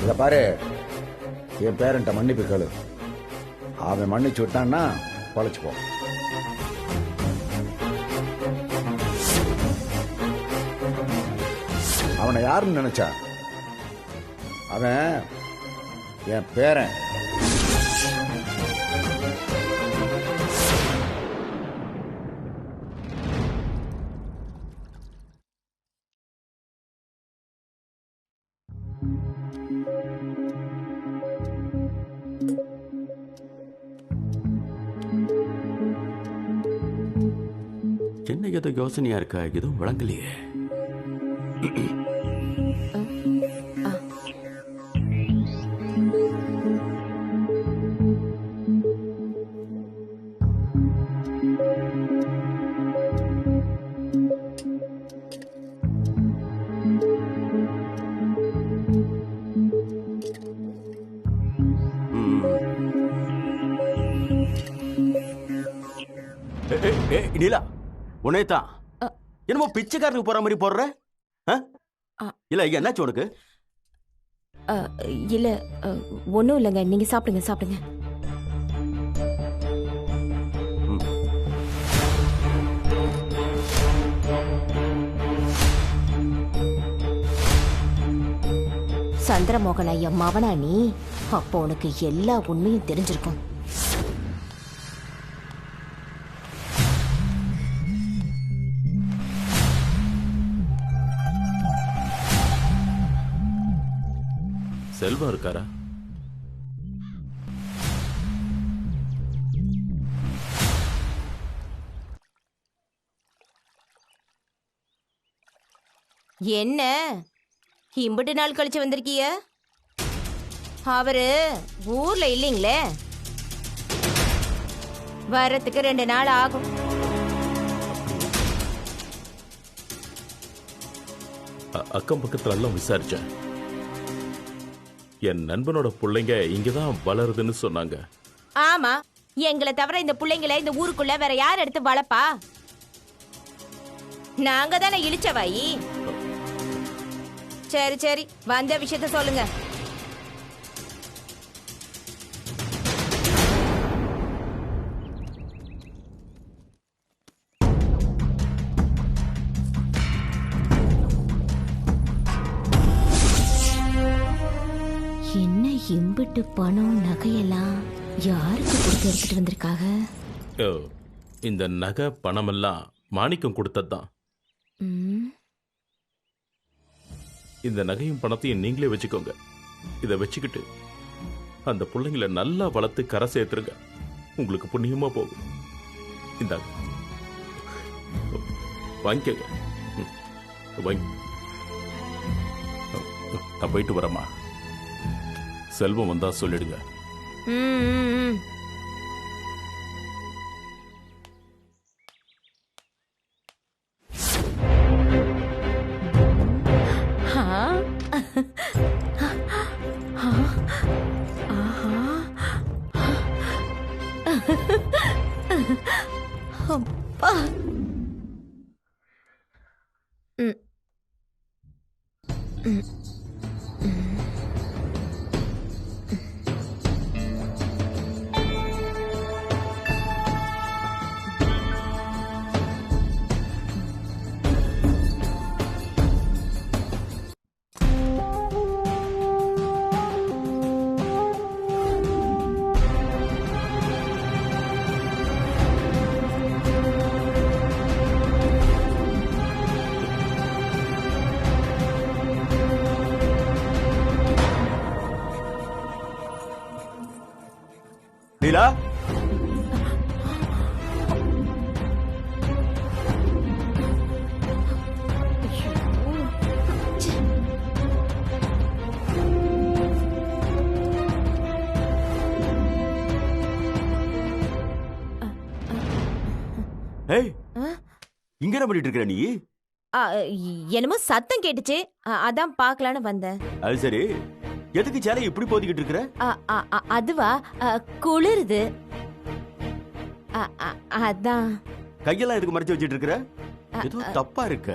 இத பாரு, என் பேரன்ட்ட மன்னிப்பு கேளு. அவன் மன்னிச்சு விட்டான்னா பழச்சுப்போ. அவனை யாருன்னு நினைச்சா? அவன் என் பேரன். என்ன ஏதோ யோசனையா இருக்கா? எதுவும் விளங்கலையே. நீலா, உன்னைத்தான் என்னமோ பிச்சைக்காரனுக்கு போற மாதிரி போடுற. இல்ல என்னாச்சு உனக்கு? இல்ல ஒன்றும் இல்லைங்க. நீங்க சாப்பிடுங்க சாப்பிடுங்க. சந்திரமோகன் ஐயா மவனா நீ? அப்போ உனக்கு எல்லா உண்மையும் தெரிஞ்சிருக்கும். செல்வம் இருக்காரா? என்ன இம்புட்டு நாள் கழிச்சு வந்திருக்கிய? அவரு ஊர்ல இல்லைங்களே. வரத்துக்கு 2 நாள் ஆகும். அக்கம் பக்கத்துல எல்லாம் விசாரிச்சேன். என் நண்பனோட பிள்ளைங்க இங்கதான் வளருதுன்னு சொன்னாங்க. ஆமா, எங்களை தவிர இந்த பிள்ளைங்களை இந்த ஊருக்குள்ள வேற யார் எடுத்து வளர்ப்பா? நாங்க தானே இழிச்சவாயி. சரி சரி, வந்த விஷயத்த சொல்லுங்க. என்ன இம்பிட்டு பணம் நகையெல்லாம் யாருக்கு கொடுத்து எடுத்துட்டு வந்திருக்காங்க? இந்த நகை பணமெல்லாம் மாணிக்கம் கொடுத்ததுதான். இந்த நகையும் பணத்தையும் நீங்களே வச்சுக்கோங்க. இதை வச்சுக்கிட்டு அந்த பிள்ளைங்களை நல்லா வளர்த்து கரை சேர்த்துருங்க. உங்களுக்கு புண்ணியமா போகும். இந்தாங்க, வாங்கிக்கங்க. வாங்கி நான் போயிட்டு வரேம்மா. செல்வம் வந்தா சொல்லிடுங்க. அப்பா, நீலா, இங்க என்ன பண்ணிட்டு இருக்க நீ? என்னமோ சத்தம் கேட்டுச்சு, அதான் பார்க்கலான்னு வந்தேன். அது சரி, எதுக்கு சேலை இப்படி போத்திக்கிட்டு இருக்கிற? அதுவா, குளிருது அதான். கையெல்லாம் எதுக்கு மறைச்சு வச்சிட்டு இருக்கிற? ஏதோ தப்பா இருக்க.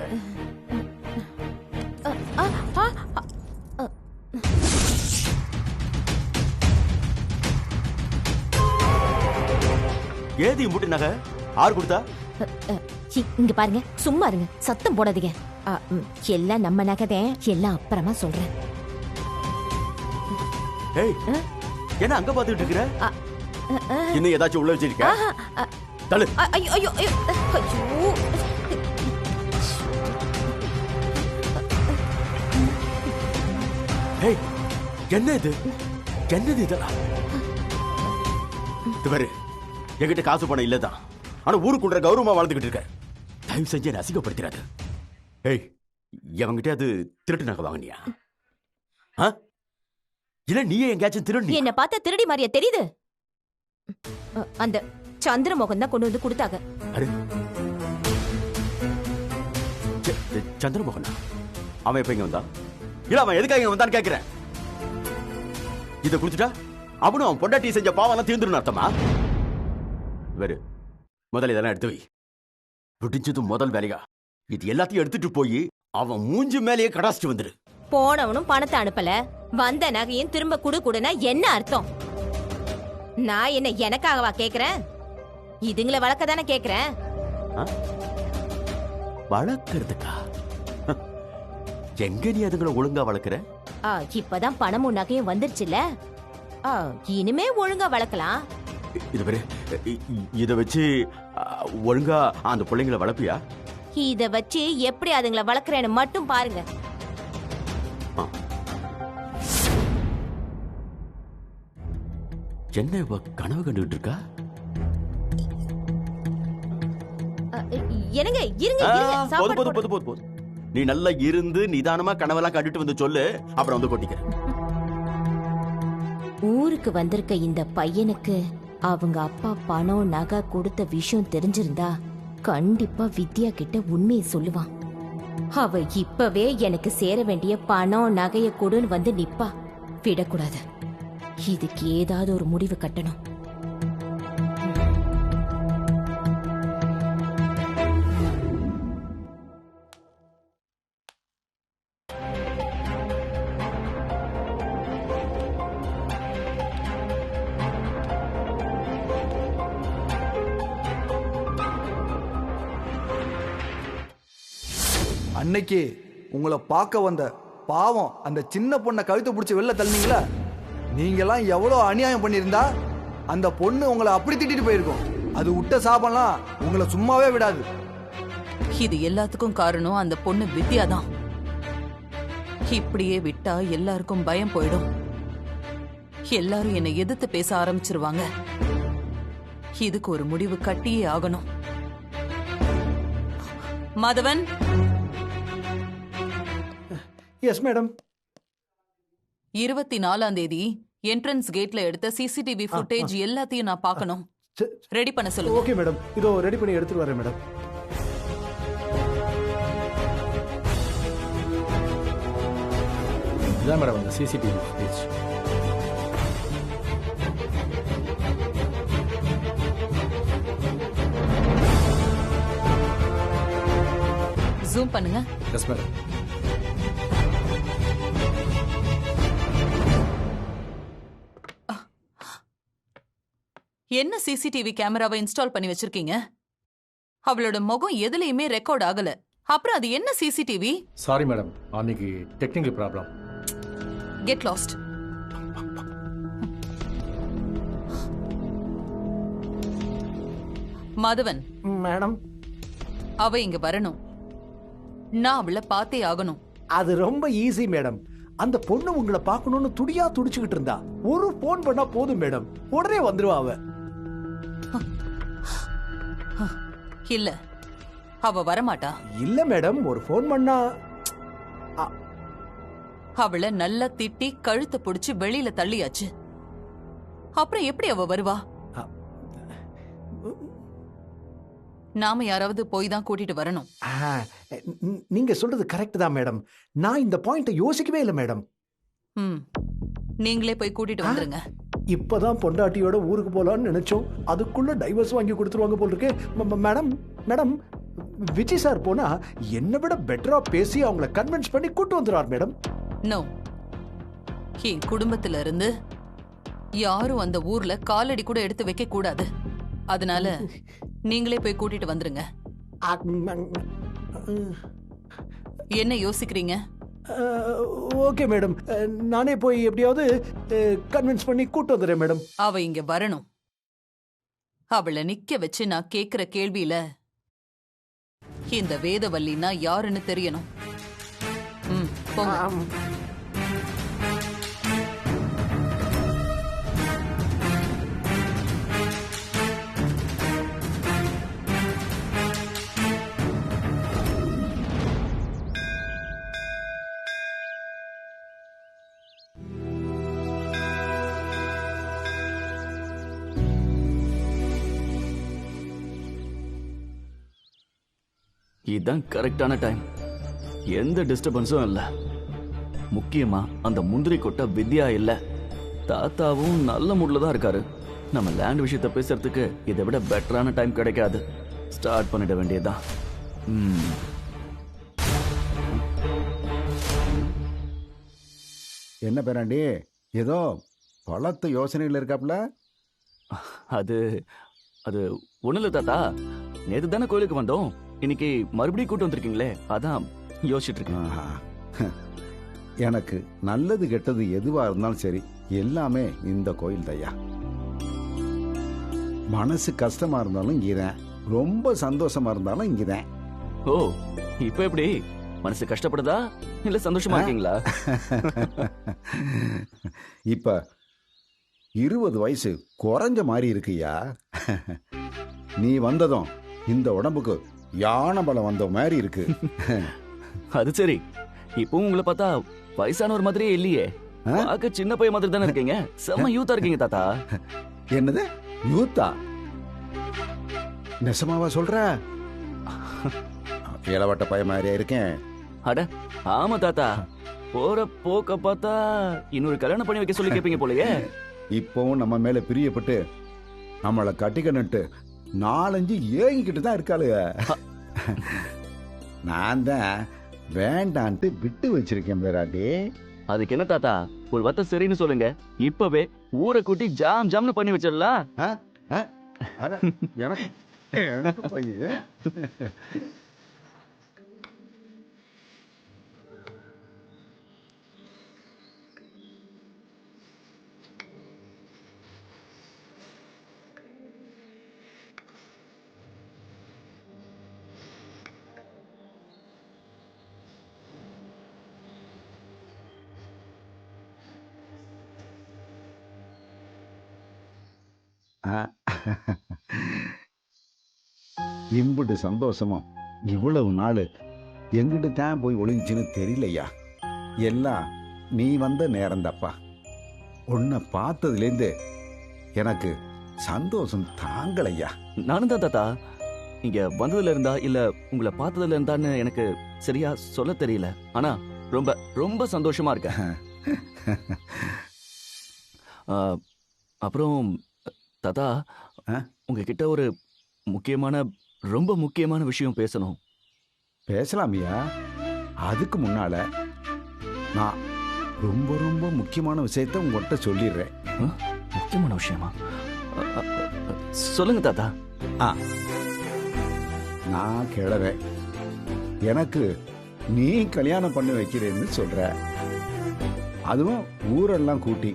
ஏது இம்புட்டு நகை ஆறு கொடுத்தா? இங்க பாருங்க, சும்மா இருங்க, சத்தம் போடாதீங்க. எல்லாம் நம்ம நகைதான், எல்லாம் அப்புறமா சொல்றேன். ஏய், என்ன அங்க பாத்துக்கிட்டு இருக்கிற? இன்னும் ஏதாச்சும் உள்ள வச்சிருக்க? தள்ளு. ஐயோ ஐயோ ஐயோ ஐயோ. ஏய், என்ன இது? என்னது இதெல்லாம்? இது பாரு, என்கிட்ட காசு பணம் இல்லதான், ஆனா ஊருக்குள்ள கௌரவமா வாழ்ந்துகிட்டு இருக்க. தயவு செஞ்சு என்ன அசிங்கப்படுத்திடாத. ஏய், எவங்கிட்ட அது திருட்டு நகை வாங்கினியா? இல்ல நீயே எங்கேயாச்சும் திருடி? என்ன பார்த்தா திருடி மாதிரியா தெரியுது? அந்த சந்திரமோகன் தான் கொண்டு வந்து கொடுத்தாங்க. சந்திரமோகனா? அவன் எப்ப இங்க வந்தா? இல்ல அவன் எதுக்காக இங்க வந்தான்னு கேக்குறேன். இத குடிச்சிட்டா அவனும் அவன் பொண்டாட்டி செஞ்ச பாவெல்லாம் தீர்ந்துடும் அர்த்தமா? வேறு முதல்ல இதெல்லாம் எடுத்து வை. விடிஞ்சதும் முதல் வேலையா இது எல்லாத்தையும் எடுத்துட்டு போய் அவன் மூஞ்சி மேலேயே கடாசிட்டு வந்துரு. போனவனும் பணத்தை அனுப்பல, வந்த நகையும் திரும்ப குடுனா என்ன அர்த்தம்? நான் என்ன எனக்காகவா கேக்குறேன்? இதுங்களை வளர்க்க தானே கேக்குறேன். வளர்க்கறதுக்கா? எங்க நீ அதுங்களை ஒழுங்கா வளர்க்கிற? இப்பதான் பணமும் நகையும் வந்துருச்சுல, இனிமே ஒழுங்கா வளர்க்கலாம். இது பேரு, இத வச்சு ஒழுங்கா அந்த பிள்ளைங்களை வளர்ப்பியா? இத வச்சு எப்படி அதுங்களை வளர்க்கறேன்னு மட்டும் பாருங்க. என்ன இவ கனவு கண்டுகிட்டு இருக்கா? என்னங்க இருங்க இருங்க, சாப்பாடு போது போது போது. நீ நல்லா இருந்து நிதானமா கனவெல்லாம் கண்டுட்டு வந்து சொல்லு, அப்புறம் வந்து கொட்டிக்கிறேன். ஊருக்கு வந்திருக்க இந்த பையனுக்கு அவங்க அப்பா பணம் நகை கொடுத்த விஷயம் தெரிஞ்சிருந்தா கண்டிப்பா வித்யா கிட்ட உண்மையை சொல்லுவான். அவ இப்பவே எனக்கு சேர வேண்டிய பணம் நகைய கொடுன்னு வந்து நிப்பா. விடக்கூடாது. இதுக்கு ஏதாவது ஒரு முடிவு கட்டணும். அன்னைக்கு உங்களை பார்க்க வந்த பாவம் அந்த சின்ன பொண்ணை கழுத்தை பிடிச்சி வெளில தள்ளினீங்களா? நீங்கெல்லாம் எவ்வளோ அநியாயம் பண்ணியிருந்தா அந்த பொண்ணு உங்களை அப்படி திட்டிட்டு போயிருக்கும். அது விட்ட சாபம்லாம் உங்களை சும்மாவே விடாது. இது எல்லாத்துக்கும் காரணம் அந்த பொண்ணு வித்யா தான். இப்படியே விட்டா எல்லாருக்கும் பயம் போயிடும். எல்லாரும் என்னை எதிர்த்து பேச ஆரம்பிச்சிருவாங்க. இதுக்கு ஒரு முடிவு கட்டியே ஆகணும். மாதவன். Yes madam. 24ஆம் தேதி என்ட்ரன்ஸ் கேட்ல எடுத்த சிசிடிவி ஃபுட்டேஜ் எல்லாத்தையும் நான் பார்க்கணும். ரெடி பண்ண சொல்லுங்க. ஓகே மேடம், இதோ ரெடி பண்ணி எடுத்துட்டு வரேன் மேடம். இதான் மேடம் அந்த சிசிடிவி ஃபுட்டேஜ். ஜூம் பண்ணுங்க. Yes madam. என்ன சிசிடிவி கேமராவை இன்ஸ்டால் பண்ணி வச்சிருக்கீங்க? அவளோட முகம் எதுலயுமே ரெக்கார்ட் ஆகல. அப்புறம் அது என்ன சிசிடிவி? சாரி மேடம், அன்னைக்கு technical problem. Get lost. Madhavan madam, அவ இங்க வரணும். நான் அவளை பார்த்தே ஆகணும். அது ரொம்ப ஈஸி மேடம். அந்த பொண்ணு உங்களை பார்க்கணும்னு துடியா துடிச்சுக்கிட்டு இருந்தா ஒரு போன் பண்ணா போதும் மேடம், உடனே வந்துருவா அவ. இல்ல, அவ வரமாட்டா. இல்ல மேடம், ஒரு போன் பண்ணா. அவளை நல்லா திட்டி கழுத்தை புடிச்சு வெளியில தள்ளியாச்சு. அப்புறம் எப்படி அவ வருவா? நாம யாராவது போய் தான் கூட்டிட்டு வரணும். நீங்க சொல்றது கரெக்ட் தான் மேடம். நான் இந்த பாயிண்ட யோசிக்கவே இல்லை மேடம். நீங்களே போய் கூட்டிட்டு வந்துருங்க. இப்பதான் பொண்டாட்டியோட ஊருக்கு போலான்னு நினைச்சோம், அதுக்குள்ள டைவர்ஸ் வாங்கி கொடுத்துருவாங்க போல் இருக்கு. மேடம் மேடம், விஜய் சார் போனா என்னை விட பெட்டரா பேசி அவங்கள கன்வின்ஸ் பண்ணி கூட்டு வந்துடுவார் மேடம். நோ, என் குடும்பத்துல இருந்து யாரும் அந்த ஊர்ல காலடி கூட எடுத்து வைக்க கூடாது. அதனால நீங்களே போய் கூட்டிட்டு வந்துருங்க. என்ன யோசிக்கிறீங்க? ஓகே மேடம், நானே போய் எப்படியாவது கன்வின்ஸ் பண்ணி கூட்டு வந்துடுறேன் மேடம். அவ இங்க வரணும். அவளை நிக்க வச்சு நான் கேக்குற கேள்வியில இந்த வேதவல்லினா யாருன்னு தெரியணும். போங்க. இதுதான் கரெக்டான டைம். எந்த டிஸ்டர்பன்ஸும் இல்ல. முக்கியமா அந்த முந்திரி கொட்டை வித்யா இல்ல. தாத்தாவும் நல்ல மூட்ல தான் இருக்காரு. நம்ம லேண்ட் விஷயத்த பேசுறதுக்கு இதை விட பெட்டரான டைம் கிடைக்காது. ஸ்டார்ட் பண்ணிட வேண்டியதுதான். என்ன பேராண்டி, ஏதோ பலத்த யோசனைகள் இருக்காப்ல? அது அது ஒண்ணு இல்ல தாத்தா. நேத்து தானே கோயிலுக்கு வந்தோம். இன்னைக்கு மறுபடியும் கூட்டு வந்திருக்கீங்களே, அதான் யோசிச்சுட்டு இருக்கேன். எனக்கு நல்லது கெட்டது எதுவா இருந்தாலும் சரி, எல்லாமே இந்த கோயில் தையா. மனசு கஷ்டமா இருந்தாலும் இங்கதான், ரொம்ப சந்தோஷமா இருந்தாலும் இங்கதான். ஓ, இப்ப எப்படி? மனசு கஷ்டப்படுதா இல்ல சந்தோஷமா இருக்கீங்களா? இப்ப 20 வயசு குறைஞ்ச மாதிரி இருக்குயா. நீ வந்ததும் இந்த உடம்புக்கு யானை பலம் வந்த மாதிரி இருக்கு. அது சரி, இப்பவும் உங்களை பார்த்தா வயசானவர் மாதிரியே இல்லையே. பார்க்க சின்ன பையன் மாதிரி தானே இருக்கீங்க. செம்ம யூத்தா இருக்கீங்க தாத்தா. என்னது யூத்தா? நெசமாவா சொல்ற? இளவட்ட பையன் மாதிரியா இருக்கேன்? அட ஆமா தாத்தா. போற போக்க பார்த்தா இன்னொரு கல்யாணம் பண்ணி வைக்க சொல்லி கேட்பீங்க போலயே. இப்பவும் நம்ம மேல பிரியப்பட்டு நம்மளை கட்டிக்கணுட்டு 4-5 ஏங்கிக்கிட்டு தான் இருக்காளுங்க. நான் தான் வேண்டான்ட்டு விட்டு வச்சிருக்கேன் பேராண்டி. அதுக்கு என்ன தாத்தா, ஒரு வத்த சரின்னு சொல்லுங்க. இப்பவே ஊரை கூட்டி ஜாம் ஜாம்னு பண்ணி வச்சிடலாம். எனக்கு பையன் இம்புட்டு சந்தோஷமும் இவ்வளவு நாள் எங்கிட்டு தான் போய் ஒளிஞ்சுன்னு தெரியலையா. எல்லாம் நீ வந்த நேரம் தப்பா. உன்னை பார்த்ததுலேருந்து எனக்கு சந்தோஷம் தாங்கலையா. நானும் தான் தாத்தா. இங்க வந்ததுல இருந்தா இல்ல உங்களை பார்த்ததுல இருந்தான்னு எனக்கு சரியா சொல்ல தெரியல. ஆனா ரொம்ப ரொம்ப சந்தோஷமா இருக்கேன். அப்புறம் தாத்தா, உங்ககிட்ட ஒரு ரொம்ப முக்கியமான விஷயம் பேசணும். பேசலாமியா? அதுக்கு முன்னால நான் ரொம்ப ரொம்ப முக்கியமான விஷயத்த உங்கள்கிட்ட சொல்லிடுறேன். முக்கியமான விஷயமா? சொல்லுங்க தாத்தா. நான் கிழவன், எனக்கு நீ கல்யாணம் பண்ணி வைக்கிறேன்னு சொல்ற. அதுவும் ஊரெல்லாம் கூட்டி.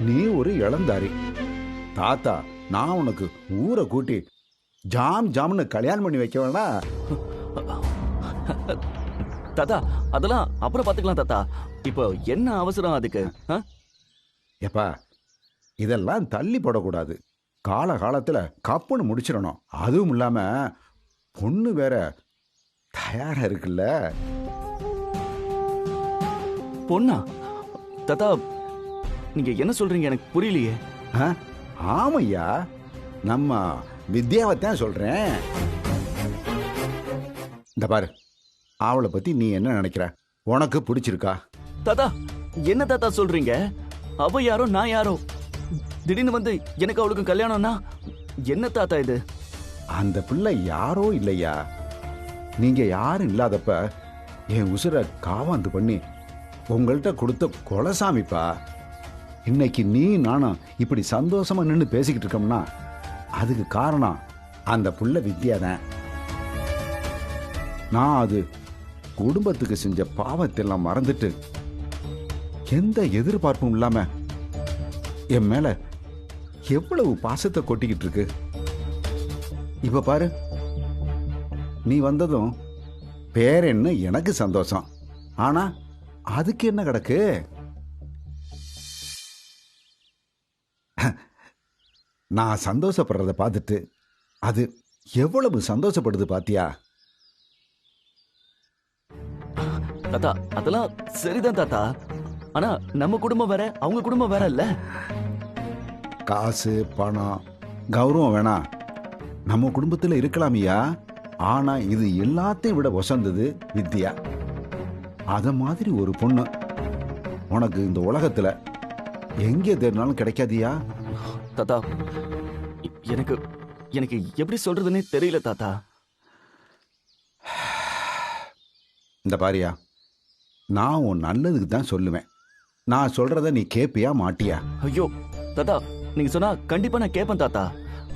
நீ ஒரு இளந்தாரி. தாத்தா, நான் உனக்கு ஊரை கூட்டி ஜாம் ஜாம்னு கல்யாணம் பண்ணி வைக்க வேணா? தாத்தா, அதெல்லாம் அப்புறம் பாத்துக்கலாம் தாத்தா. இப்போ என்ன அவசரம் அதுக்கு? எப்பா, இதெல்லாம் தள்ளி போடக்கூடாது. காலகாலத்துல கப்புன்னு முடிச்சிடணும். அதுவும் இல்லாம பொண்ணு வேற தயாரா இருக்குல்ல. பொண்ணா? தாத்தா, நீங்க என்ன சொல்றீங்க? எனக்கு புரியலையே. ஆமையா, நம்ம வித்யாவைத்தான் சொல்றேன். இந்த பாரு, அவளை பத்தி நீ என்ன நினைக்கிற? உனக்கு பிடிச்சிருக்கா? தாத்தா, என்ன தாத்தா சொல்றீங்க? அவ யாரோ நான் யாரோ? திடீர்னு வந்து எனக்கு அவளுக்கு கல்யாணம்னா என்ன தாத்தா இது? அந்த பிள்ளை யாரோ இல்லையா. நீங்க யாரும் இல்லாதப்ப என் உசுரை காவாந்து பண்ணி உங்கள்கிட்ட கொடுத்த கொலசாமிப்பா. இன்னைக்கு நீ நானும் இப்படி சந்தோஷமா நின்று பேசிக்கிட்டு இருக்கோம்னா அதுக்கு காரணம் அந்த புள்ள வித்யா தான். நான் அது குடும்பத்துக்கு செஞ்ச பாவத்தெல்லாம் மறந்துட்டு எந்த எதிர்பார்ப்பும் இல்லாம என் மேல எவ்வளவு பாசத்தை கொட்டிக்கிட்டு இருக்கு. இப்ப பாரு, நீ வந்ததும் பேரென்னு எனக்கு சந்தோஷம். ஆனா அதுக்கு என்ன கிடக்கு? நான் சந்தோஷப்படுறத பார்த்துட்டு அது எவ்வளவு சந்தோஷப்படுது பாத்தியா? தாத்தா அதெல்லாம் சரிதான் தாத்தா. ஆனா நம்ம குடும்பம் வேற, அவங்க குடும்பம் வேற இல்ல. காசு பணம் கௌரவம் வேணாம், நம்ம குடும்பத்தில் இருக்கலாமியா. ஆனா இது எல்லாத்தையும் விட வசந்தது வித்யா. அத மாதிரி ஒரு பொண்ணு உனக்கு இந்த உலகத்துல எங்கே தேடினாலும் கிடைக்காதியா? தாத்தா எனக்கு எனக்கு எப்படி சொல்றதுன்னே தெரியல தாத்தா. இந்த பாரியா, நான் உன் நல்லதுக்கு தான் சொல்லுவேன். நான் சொல்றத நீ கேப்பியா மாட்டியா? ஐயோ தாத்தா, நீங்க சொன்னா கண்டிப்பா நான் கேட்பேன் தாத்தா.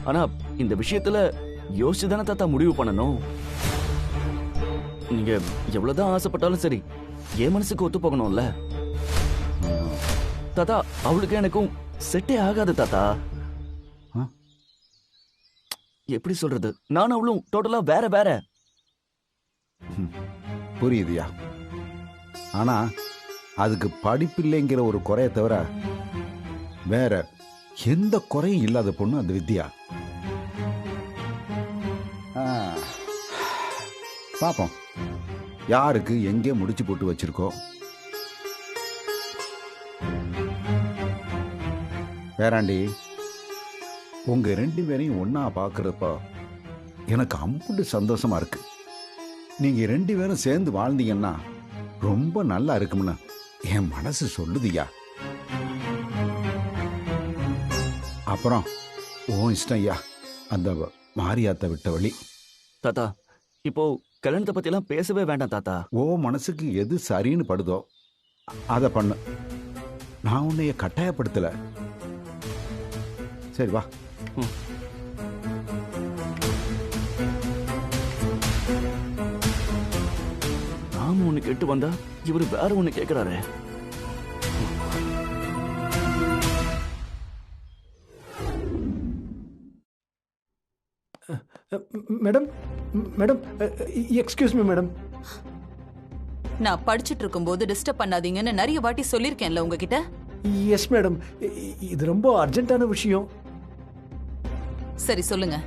ஆனா இந்த விஷயத்துல யோசிச்சு தானே தாத்தா முடிவு பண்ணணும். நீங்க எவ்வளவுதான் ஆசைப்பட்டாலும் சரி, என் மனசுக்கு ஒத்து போகணும்ல தாத்தா. அவளுக்கு எனக்கும் செட்டே ஆகாது தாத்தா. எப்படி சொல்றது, நான் அவளும் டோட்டலா வேற வேற. புரியுதுயா. ஆனா அதுக்கு படிப்பில்லைங்கிற ஒரு குறைய தவிர வேற எந்த குறையும் இல்லாத பொண்ணு அந்த வித்யா. பாப்போம் யாருக்கு எங்கே முடிச்சு போட்டு வச்சிருக்கோம். வேறாண்டி, உங்க 2 பேரையும் ஒன்னா பாக்குறப்ப எனக்கு அம்புட்டு சந்தோஷமா இருக்கு. நீங்க 2 பேரும் சேர்ந்து வாழ்ந்தீங்கன்னா ரொம்ப நல்லா இருக்கும்னு என் மனசு சொல்லுதியா. அப்புறம் ஓ இஷ்டம் ஐயா, அந்த மாரியாத்த விட்ட வழி. தாத்தா இப்போ கல்யாணத்தை பத்தி எல்லாம் பேசவே வேண்டாம் தாத்தா. ஓ மனசுக்கு எது சரின்னு படுதோ அதை பண்ணு. நான் உன்னைய கட்டாயப்படுத்தல. சரி வா. நாம ஒண்ணு கேட்டு வந்தா இவரு வேற ஒண்ணு கேக்குறாரு. Madam madam excuse me madam. நான் படிச்சிட்டு இருக்கும்போது டிஸ்டர்ப் பண்ணாதீங்கன்னு நிறைய வாட்டி சொல்லிருக்கேன்ல உங்ககிட்ட. எஸ் மேடம், இது ரொம்ப அர்ஜென்ட்டான விஷயம். சரி சொல்லுங்க,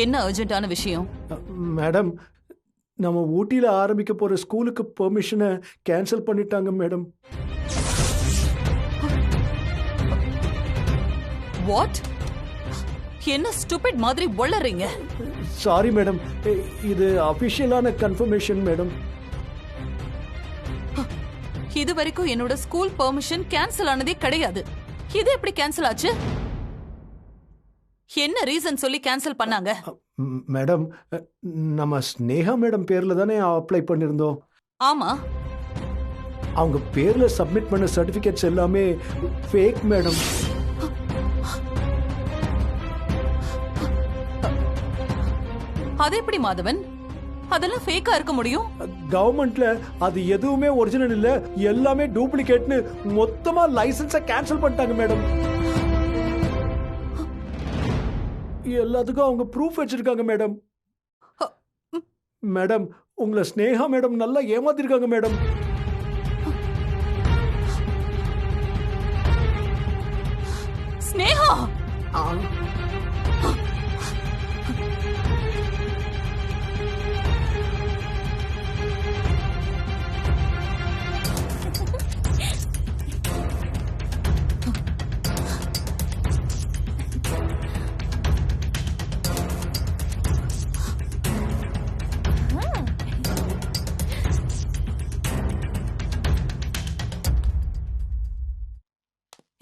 என்ன அர்ஜென்ட்டான விஷயம்? மேடம், நம்ம ஊட்டியில் ஆரம்பிக்க போற ஸ்கூலுக்கு பெர்மிஷனை கேன்சல் பண்ணிட்டாங்க மேடம். வாட்? என்ன ஸ்டூபிட் மாதிரி ஒளறீங்க? சாரி மேடம், இது அபிஷியலான கன்ஃபர்மேஷன் மேடம். இது வரைக்கும் என்னோட ஸ்கூல் பெர்மிஷன் கேன்சல் ஆனதே கிடையாது. இது எப்படி கேன்சல் ஆச்சு? என்ன ரீசன் சொல்லி கேன்சல் பண்ணாங்க? மேடம், நம்ம ஸ்னேகா மேடம் பேர்ல தானே அப்ளை பண்ணிருந்தோம். ஆமா. அவங்க பேர்ல சப்மிட் பண்ண சர்டிபிகேட்ஸ் எல்லாமே ஃபேக் மேடம். அது எப்படி மாதவன்? அதெல்லாம் ஃபேக்கா இருக்க முடியும்? கவர்மெண்ட்ல அது எதுவுமே ஒரிஜினல் இல்ல, எல்லாமே டூப்ளிகேட்னு மொத்தமா லைசன்ஸை கேன்சல் பண்ணிட்டாங்க மேடம். எல்லாத்துக்கும் அவங்க ப்ரூஃப் வச்சிருக்காங்க மேடம். மேடம், உங்களை ஸ்னேகா மேடம் நல்லா ஏமாத்திருக்காங்க மேடம். ஸ்னேகா?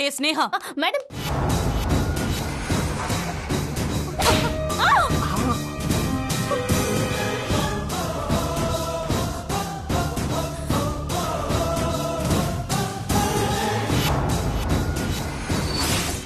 ஏ ஸ்னேகா. மேடம்